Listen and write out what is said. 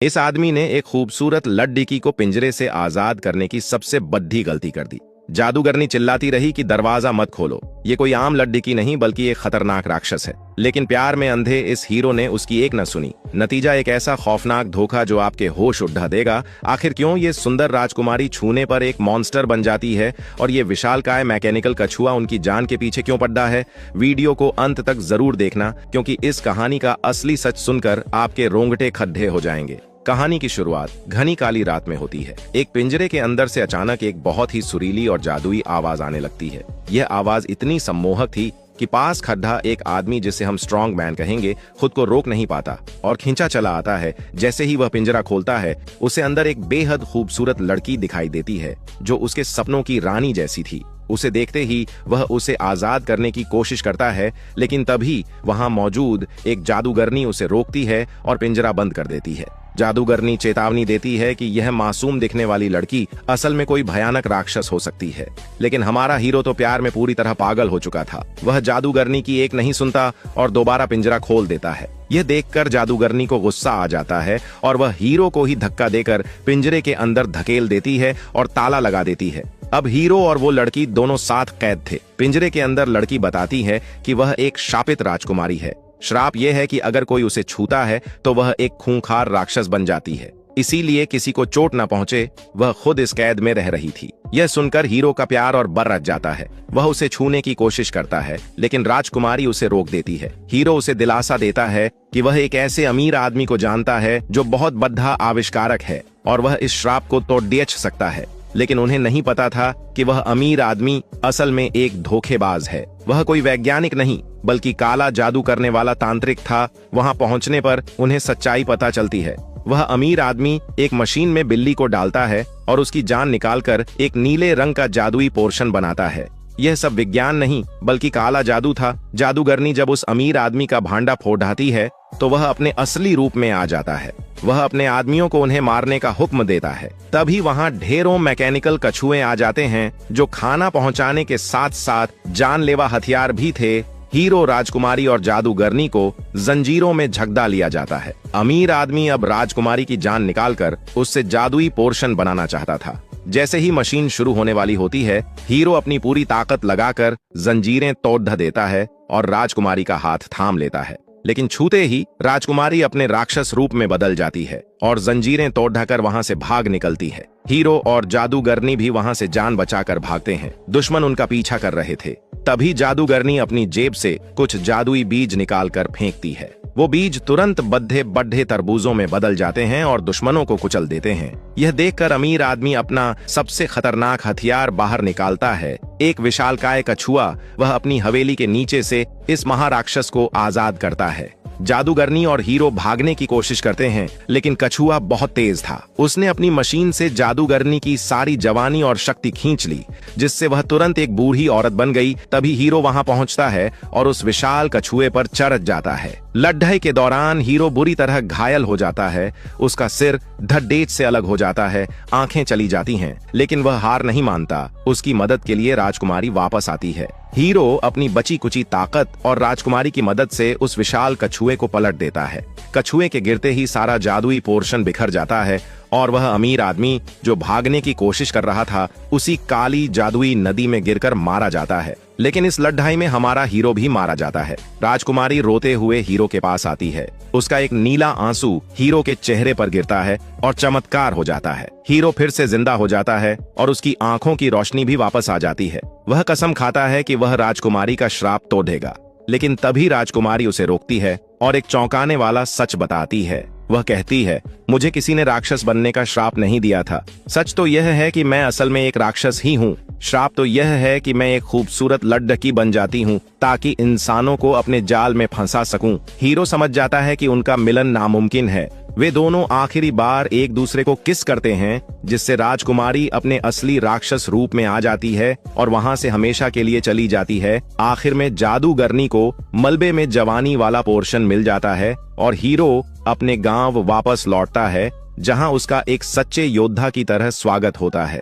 इस आदमी ने एक खूबसूरत लड़की को पिंजरे से आजाद करने की सबसे बड़ी गलती कर दी। जादूगरनी चिल्लाती रही कि दरवाजा मत खोलो, ये कोई आम लड़की नहीं बल्कि एक खतरनाक राक्षस है। लेकिन प्यार में अंधे इस हीरो ने उसकी एक न सुनी। नतीजा एक ऐसा खौफनाक धोखा जो आपके होश उड़ा देगा। आखिर क्यों ये सुंदर राजकुमारी छूने पर एक मॉन्स्टर बन जाती है और ये विशालकाय मैकेनिकल कछुआ उनकी जान के पीछे क्यों पड़ा है? वीडियो को अंत तक जरूर देखना, क्योंकि इस कहानी का असली सच सुनकर आपके रोंगटे खड्डे हो जाएंगे। कहानी की शुरुआत घनी काली रात में होती है। एक पिंजरे के अंदर से अचानक एक बहुत ही सुरीली और जादुई आवाज आने लगती है। यह आवाज इतनी सम्मोहक थी कि पास खड़ा एक आदमी, जिसे हम स्ट्रॉन्ग मैन कहेंगे, खुद को रोक नहीं पाता और खींचा चला आता है। जैसे ही वह पिंजरा खोलता है, उसे अंदर एक बेहद खूबसूरत लड़की दिखाई देती है जो उसके सपनों की रानी जैसी थी। उसे देखते ही वह उसे आजाद करने की कोशिश करता है, लेकिन तभी वहां मौजूद एक जादूगरनी उसे रोकती है और पिंजरा बंद कर देती है। जादूगरनी चेतावनी देती है कि यह मासूम दिखने वाली लड़की असल में कोई भयानक राक्षस हो सकती है। लेकिन हमारा हीरो तो प्यार में पूरी तरह पागल हो चुका था। वह जादूगरनी की एक नहीं सुनता और दोबारा पिंजरा खोल देता है। यह देखकर जादूगरनी को गुस्सा आ जाता है और वह हीरो को ही धक्का देकर पिंजरे के अंदर धकेल देती है और ताला लगा देती है। अब हीरो और वो लड़की दोनों साथ कैद थे। पिंजरे के अंदर लड़की बताती है कि वह एक शापित राजकुमारी है। श्राप यह है कि अगर कोई उसे छूता है तो वह एक खूंखार राक्षस बन जाती है, इसीलिए किसी को चोट न पहुंचे वह खुद इस कैद में रह रही थी। यह सुनकर हीरो का प्यार और बरस जाता है। वह उसे छूने की कोशिश करता है, लेकिन राजकुमारी उसे रोक देती है। हीरो उसे दिलासा देता है कि वह एक ऐसे अमीर आदमी को जानता है जो बहुत बद्धा आविष्कारक है और वह इस श्राप को तोड़ सकता है। लेकिन उन्हें नहीं पता था कि वह अमीर आदमी असल में एक धोखेबाज है। वह कोई वैज्ञानिक नहीं बल्कि काला जादू करने वाला तांत्रिक था। वहां पहुंचने पर उन्हें सच्चाई पता चलती है। वह अमीर आदमी एक मशीन में बिल्ली को डालता है और उसकी जान निकालकर एक नीले रंग का जादुई पोर्शन बनाता है। यह सब विज्ञान नहीं बल्कि काला जादू था। जादूगरनी जब उस अमीर आदमी का भांडा फोड़ाती है तो वह अपने असली रूप में आ जाता है। वह अपने आदमियों को उन्हें मारने का हुक्म देता है। तभी वहां ढेरों मैकेनिकल कछुए आ जाते हैं जो खाना पहुंचाने के साथ साथ जानलेवा हथियार भी थे। हीरो, राजकुमारी और जादूगरनी को जंजीरों में झकड़ा लिया जाता है। अमीर आदमी अब राजकुमारी की जान निकालकर उससे जादुई पोर्शन बनाना चाहता था। जैसे ही मशीन शुरू होने वाली होती है, हीरो अपनी पूरी ताकत लगाकर जंजीरें तोड़ देता है और राजकुमारी का हाथ थाम लेता है। लेकिन छूते ही राजकुमारी अपने राक्षस रूप में बदल जाती है और जंजीरें तोड़कर वहां से भाग निकलती है। हीरो और जादूगरनी भी वहां से जान बचाकर भागते हैं। दुश्मन उनका पीछा कर रहे थे। तभी जादूगरनी अपनी जेब से कुछ जादुई बीज निकालकर फेंकती है। वो बीज तुरंत बड्ढे बड्ढे तरबूजों में बदल जाते हैं और दुश्मनों को कुचल देते हैं। यह देखकर अमीर आदमी अपना सबसे खतरनाक हथियार बाहर निकालता है, एक विशालकाय कछुआ। वह अपनी हवेली के नीचे से इस महाराक्षस को आजाद करता है। जादूगरनी और हीरो भागने की कोशिश करते हैं, लेकिन कछुआ बहुत तेज था। उसने अपनी मशीन से जादूगरनी की सारी जवानी और शक्ति खींच ली, जिससे वह तुरंत एक बूढ़ी औरत बन गई। तभी हीरो वहां पहुंचता है और उस विशाल कछुए पर चढ़ जाता है। लड़ाई के दौरान हीरो बुरी तरह घायल हो जाता है। उसका सिर धड़ से अलग हो जाता है, आंखें चली जाती हैं, लेकिन वह हार नहीं मानता। उसकी मदद के लिए राजकुमारी वापस आती है। हीरो अपनी बची कुची ताकत और राजकुमारी की मदद से उस विशाल कछुए को पलट देता है। कछुए के गिरते ही सारा जादुई पोर्शन बिखर जाता है और वह अमीर आदमी जो भागने की कोशिश कर रहा था, उसी काली जादुई नदी में गिरकर मारा जाता है। लेकिन इस लड़ाई में हमारा हीरो भी मारा जाता है। राजकुमारी रोते हुए हीरो के पास आती है। उसका एक नीला आंसू हीरो के चेहरे पर गिरता है और चमत्कार हो जाता है। हीरो फिर से जिंदा हो जाता है और उसकी आंखों की रोशनी भी वापस आ जाती है। वह कसम खाता है कि वह राजकुमारी का श्राप तोड़ेगा, लेकिन तभी राजकुमारी उसे रोकती है और एक चौंकाने वाला सच बताती है। वह कहती है, मुझे किसी ने राक्षस बनने का श्राप नहीं दिया था। सच तो यह है कि मैं असल में एक राक्षस ही हूँ। श्राप तो यह है कि मैं एक खूबसूरत लड़की बन जाती हूँ ताकि इंसानों को अपने जाल में फंसा सकूं। हीरो समझ जाता है कि उनका मिलन नामुमकिन है। वे दोनों आखिरी बार एक दूसरे को किस करते हैं, जिससे राजकुमारी अपने असली राक्षस रूप में आ जाती है और वहां से हमेशा के लिए चली जाती है। आखिर में जादूगरनी को मलबे में जवानी वाला पोर्शन मिल जाता है और हीरो अपने गांव वापस लौटता है, जहां उसका एक सच्चे योद्धा की तरह स्वागत होता है।